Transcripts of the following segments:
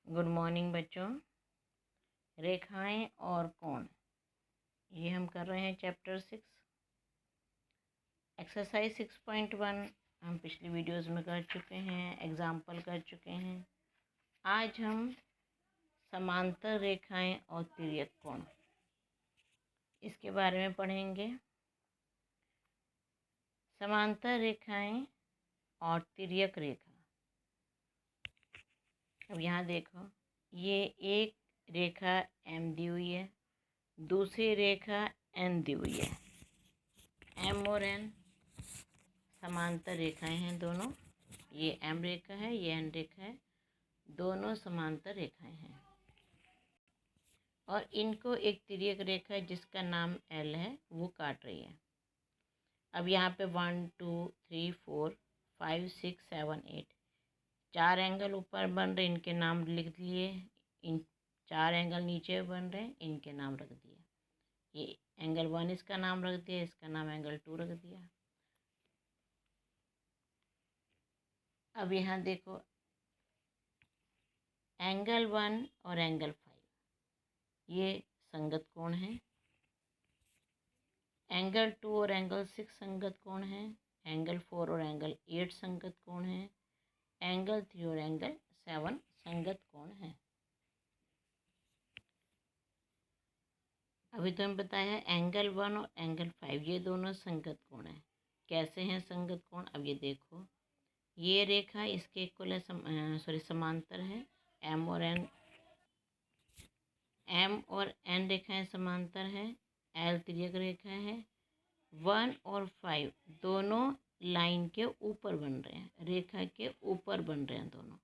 Good morning बच्चों। रेखाएं और कोण, ये हम कर रहे हैं चैप्टर 6 एक्सरसाइज 6.1। हम पिछली वीडियोस में कर चुके हैं, एग्जाम्पल कर चुके हैं। आज हम समांतर रेखाएं और तिर्यक कोण इसके बारे में पढ़ेंगे। समांतर रेखाएं और तिर्यक रेखा। अब यहाँ देखो, ये एक रेखा एम दी हुई है, दूसरी रेखा एन दी हुई है। एम और एन समांतर रेखाएं हैं दोनों। ये एम रेखा है, ये एन रेखा है, दोनों समांतर रेखाएं हैं। और इनको एक तिर्यक रेखा जिसका नाम एल है वो काट रही है। अब यहाँ पे 1 2 3 4 5 6 7 8 4 एंगल ऊपर बन रहे, इनके नाम लिख लिए। इन 4 एंगल नीचे बन रहे, इनके नाम रख दिए। ये एंगल 1 इसका नाम रख दिया, इसका नाम एंगल 2 रख दिया। अब यहाँ देखो, एंगल 1 और एंगल 5 ये संगत कोण है। एंगल 2 और एंगल 6 संगत कोण है। एंगल 4 और एंगल 8 संगत कोण है। एंगल 3 और एंगल 7 संगत कोण है। अभी तो हमें बताया है एंगल 1 और एंगल 5 ये दोनों संगत कोण है। कैसे हैं संगत कोण? अब ये देखो, ये रेखा इसके इक्वल है, समांतर है। एम और एन रेखाएं समांतर है। एल तिर्यक रेखा है। 1 और 5 दोनों लाइन के ऊपर बन रहे हैं, रेखा के ऊपर बन रहे हैं दोनों।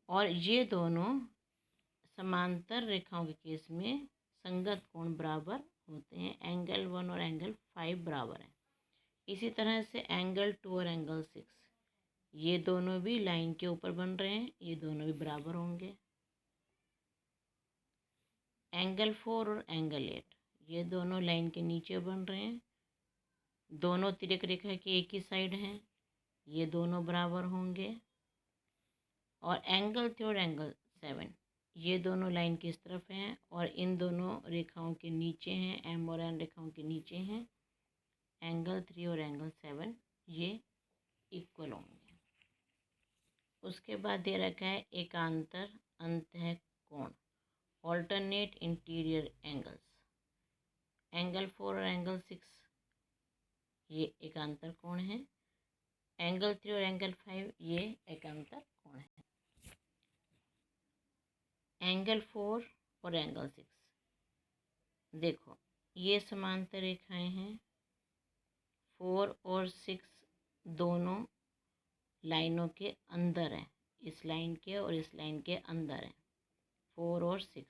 और ये दोनों समांतर रेखाओं के केस में संगत कोण बराबर होते हैं। एंगल 1 और एंगल 5 बराबर हैं। इसी तरह से एंगल 2 और एंगल 6 ये दोनों भी लाइन के ऊपर बन रहे हैं, ये दोनों भी बराबर होंगे। एंगल 4 और एंगल 8 ये दोनों लाइन के नीचे बन रहे हैं, दोनों तिर्यक रेखा की एक ही साइड हैं, ये दोनों बराबर होंगे। और एंगल 3 और एंगल 7 ये दोनों लाइन की इस तरफ हैं और इन दोनों रेखाओं के नीचे हैं, एम और एन रेखाओं के नीचे हैं। एंगल 3 और एंगल 7 ये इक्वल होंगे। उसके बाद दे रखा है एकांतर अंतः कोण, ऑल्टरनेट इंटीरियर एंगल्स। एंगल 4 और एंगल 6 ये एकांतर कोण है। एंगल 3 और एंगल 5 ये एकांतर कोण है। एंगल 4 और एंगल 6 देखो, ये समांतर रेखाएं हैं। 4 और 6 दोनों लाइनों के अंदर हैं, इस लाइन के और इस लाइन के अंदर हैं। 4 और 6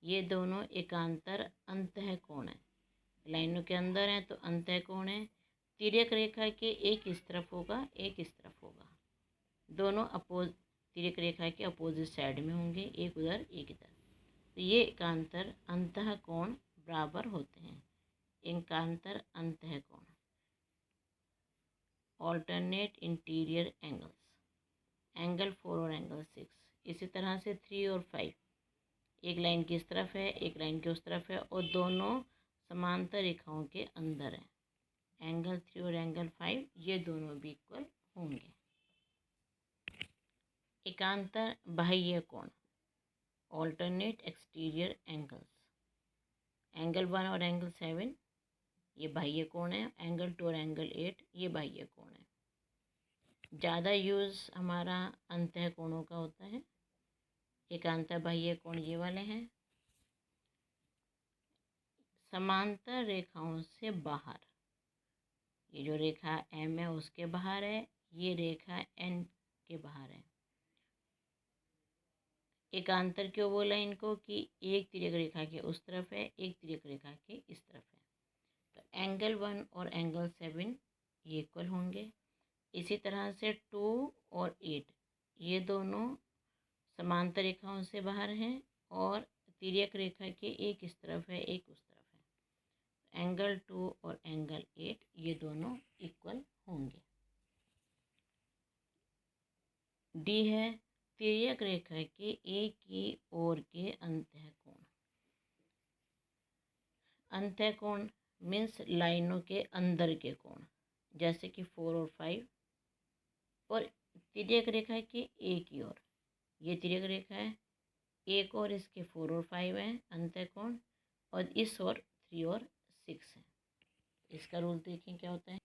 ये दोनों एकांतर अंतः कोण है। लाइनों के अंदर हैं तो अंतः कोण है। तिर्यक रेखा के एक इस तरफ होगा, एक इस तरफ होगा। दोनों तिर्यक रेखा के अपोजिट साइड में होंगे, एक उधर एक इधर। तो ये एकांतर अंतः कोण बराबर होते हैं। एकांतर अंतः कोण, ऑल्टरनेट इंटीरियर एंगल्स। एंगल 4 और एंगल 6 इसी तरह से 3 और 5 एक लाइन की इस तरफ है, एक लाइन की उस तरफ है और दोनों समांतर रेखाओं के अंदर है। एंगल 3 और एंगल 5 ये दोनों भी इक्वल होंगे। एकांतर बाह्य कोण, ऑल्टरनेट एक्सटीरियर एंगल्स। एंगल 1 और एंगल 7 ये बाह्य कोण है। एंगल 2 और एंगल 8 ये बाह्य कोण है। ज़्यादा यूज़ हमारा अंतः कोणों का होता है। एकांतर बाह्य कोण ये वाले हैं। समांतर रेखाओं से बाहर, ये जो रेखा एम है उसके बाहर है, ये रेखा एन के बाहर है। एकांतर क्यों बोला इनको? कि एक तिर्यक रेखा के उस तरफ है, एक तिर्यक रेखा के इस तरफ है। तो एंगल 1 और एंगल 7 ये इक्वल होंगे। इसी तरह से 2 और 8 ये दोनों समांतर रेखाओं से बाहर हैं और तिर्यक रेखा के एक इस तरफ है, एक उस तरफ है। एंगल 2 और एंगल 8 ये दोनों इक्वल होंगे। डी है तिर्यक रेखा के एक की ओर के अंतःकोण। अंतःकोण मीन्स लाइनों के अंदर के कोण, जैसे कि 4 और 5। और तिर्यक रेखा के एक की ओर, ये तिर्यक रेखा है, एक और इसके 4 और 5 है अंतःकोण, और इस ओर 3 और 6 है। इसका रूल देखें क्या होता है।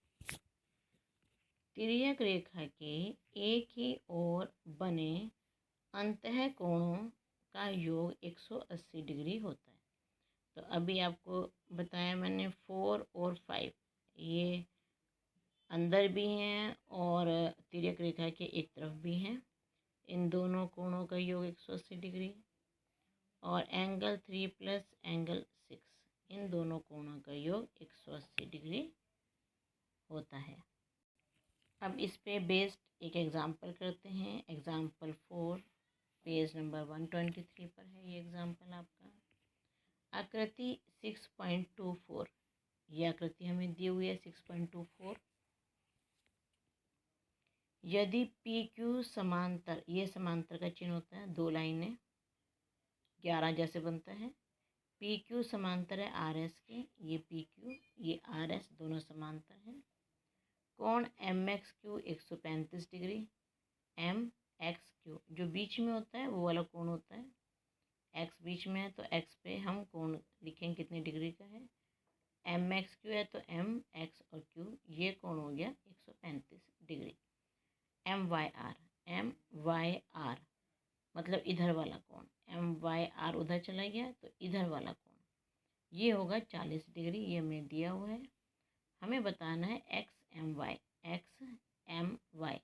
तिर्यक रेखा के एक ही ओर बने अंतःकोणों का योग 180 डिग्री होता है। तो अभी आपको बताया मैंने 4 और 5 ये अंदर भी हैं और तिर्यक रेखा के एक तरफ भी हैं। इन दोनों कोणों का योग 180 डिग्री। और एंगल 3 प्लस एंगल 6, इन दोनों कोणों का योग 180 डिग्री होता है। अब इस पे बेस्ड एक एग्जाम्पल करते हैं। एग्जाम्पल 4 पेज नंबर 123 पर है ये एग्जाम्पल आपका। आकृति 6.24, ये आकृति हमें दी हुई है 6.24। यदि पी क्यू समांतर, ये समांतर का चिन्ह होता है, दो लाइनें 11 जैसे बनता है। पी क्यू समांतर है आर एस के, ये पी क्यू ये आर एस दोनों समांतर हैं। कोण M X Q 135 degree. M X Q जो बीच में होता है वो वाला कोण होता है। एक्स बीच में है तो एक्स पे हम कोण लिखेंगे कितने डिग्री का है। एम एक्स क्यू है तो एम एक्स और क्यू ये कोण हो गया 135 डिग्री। एम वाई आर मतलब इधर वाला कोण, एम वाई आर उधर चला गया तो इधर वाला कोण ये होगा 40 डिग्री। ये हमें दिया हुआ है। हमें बताना है एक्स एम वाई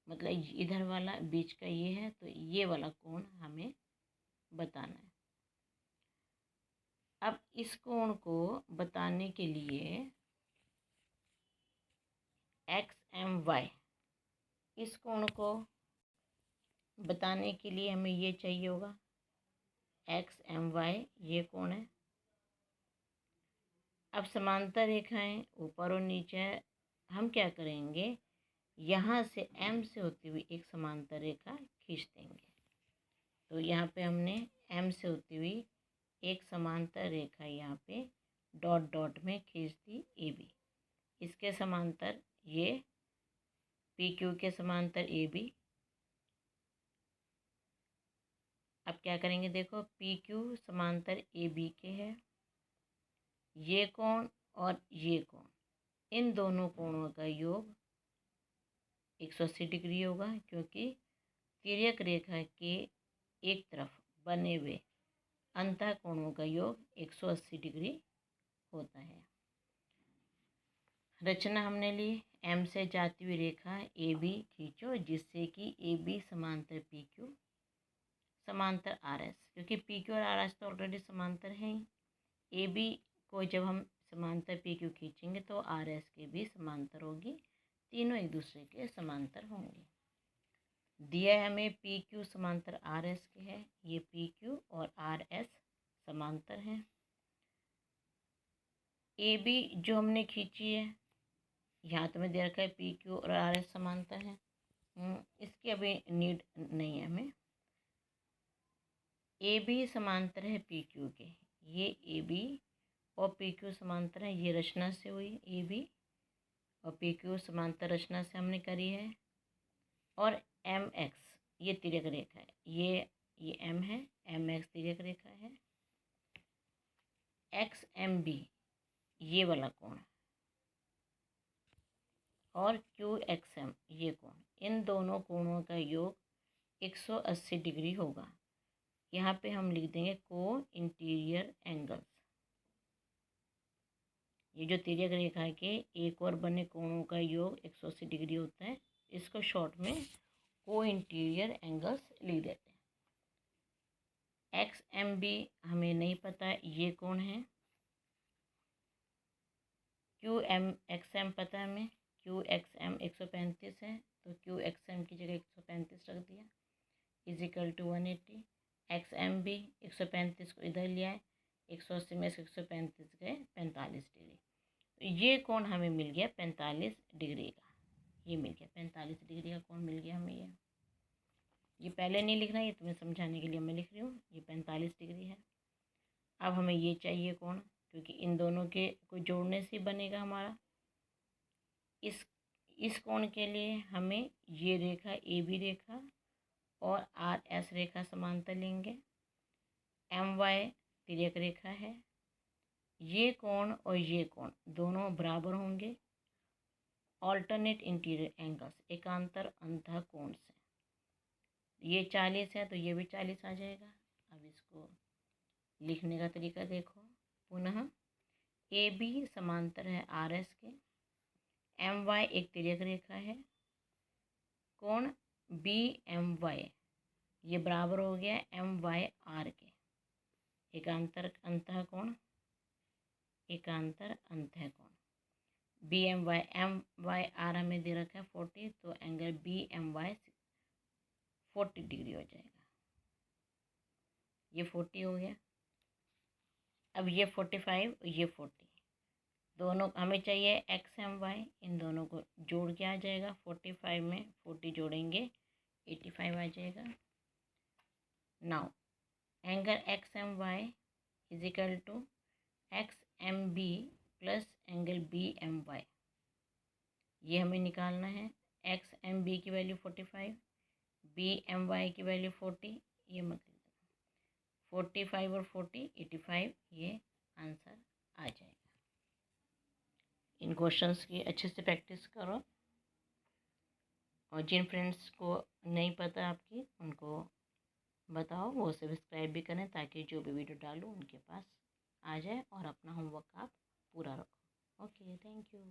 मतलब इधर वाला बीच का ये है तो ये वाला कोण हमें बताना है। अब इस कोण को बताने के लिए एक्स एम वाई, इस कोण को बताने के लिए हमें ये चाहिए होगा एक्स एम वाई, ये कोण है। अब समांतर रेखाएं ऊपर और नीचे है, हम क्या करेंगे यहाँ से एम से होती हुई एक समांतर रेखा खींच देंगे। तो यहाँ पे हमने एम से होती हुई एक समांतर रेखा यहाँ पे डॉट डॉट में खींच दी ए बी। इसके समांतर ये पी क्यू के समांतर ए बी। अब क्या करेंगे देखो पी क्यू समांतर ए बी के है, ये कोण और ये कोण, इन दोनों कोणों का योग 180 डिग्री होगा, क्योंकि तिर्यक रेखा के एक तरफ बने हुए अंतःकोणों का योग 180 डिग्री होता है। रचना हमने ली, एम से जाती हुई रेखा ए बी खींचो जिससे कि ए बी समांतर पी क्यू समांतर आर एस, क्योंकि पी क्यू और आर एस तो ऑलरेडी समांतर हैं। ए बी को जब हम समांतर पी क्यू खींचेंगे तो आर एस के भी समांतर होगी, तीनों एक दूसरे के समांतर होंगे। दिया है हमें पी क्यू समांतर आर एस के है, ये पी क्यू और आर एस समांतर हैं। ए बी जो हमने खींची है यहाँ तो मैं दे रखा है पी क्यू और आर एस समांतर है, इसकी अभी नीड नहीं है हमें। ए बी समांतर है पी क्यू के, ये ए बी और पी क्यू समांतर है, ये रचना से हुई ए बी और पी क्यू समांतर रचना से हमने करी है। और एम एक्स ये तिर्यक रेखा है, ये एम है, एम एक्स तिर्यक रेखा है। एक्स एम बी ये वाला कोण और क्यू एक्स एम ये कोण, इन दोनों कोणों का योग 180 डिग्री होगा। यहाँ पे हम लिख देंगे को इंटीरियर एंगल्स। ये जो तिर्यक रेखा के एक और बने कोणों का योग 180 डिग्री होता है, इसको शॉर्ट में को इंटीरियर एंगल्स लिख देते हैं। एक्स एम बी हमें नहीं पता ये कौन है। क्यू एम एक्स एम पता है हमें, क्यू एक्स एम 135 है तो क्यू एक्स एम की जगह 135 रख दिया इजिकल टू 180। एक्स एम भी 135 को इधर लिया है, 180 में से 135 गए 45 डिग्री, तो ये कोण हमें मिल गया 45 डिग्री का। ये मिल गया 45 डिग्री का कोण मिल गया हमें ये। ये पहले नहीं लिखना, ये तुम्हें समझाने के लिए मैं लिख रही हूँ। ये 45 डिग्री है। अब हमें ये चाहिए कोण, क्योंकि इन दोनों के को जोड़ने से बनेगा हमारा। इस कोण के लिए हमें ये रेखा ए बी रेखा और आर एस रेखा समांतर लेंगे। एम वाई तिर्यक रेखा है। ये कोण और ये कोण दोनों बराबर होंगे ऑल्टरनेट इंटीरियर एंगल्स, एकांतर अंतः कोण से। ये 40 है तो ये भी 40 आ जाएगा। अब इसको लिखने का तरीका देखो पुनः। ए बी समांतर है आर एस के। एम वाई एक तिर्यक रेखा है। कोण बी एम वाई ये बराबर हो गया एम वाई आर के। एकांतर अंतः कोण, एकांतर अंतः कोण बी एम वाई आर हमें दे रखा है 40, तो angle B M Y 40 degree हो जाएगा। ये 40 हो गया। अब ये 45, ये 40, दोनों हमें चाहिए एक्स एम वाई, इन दोनों को जोड़ के आ जाएगा। 45 में 40 जोड़ेंगे 85 आ जाएगा। Now angle X M Y is equal to X M B plus angle B M Y, ये हमें निकालना है। एक्स एम बी की वैल्यू 45, बी एम वाई की वैल्यू 40, ये मतलब 45 और 40 85, ये आंसर आ जाएगा। इन क्वेश्चंस की अच्छे से प्रैक्टिस करो और जिन फ्रेंड्स को नहीं पता आपकी उनको बताओ, वो सब्सक्राइब भी करें ताकि जो भी वीडियो डालूँ उनके पास आ जाए और अपना होमवर्क आप पूरा रखो। Okay, thank you.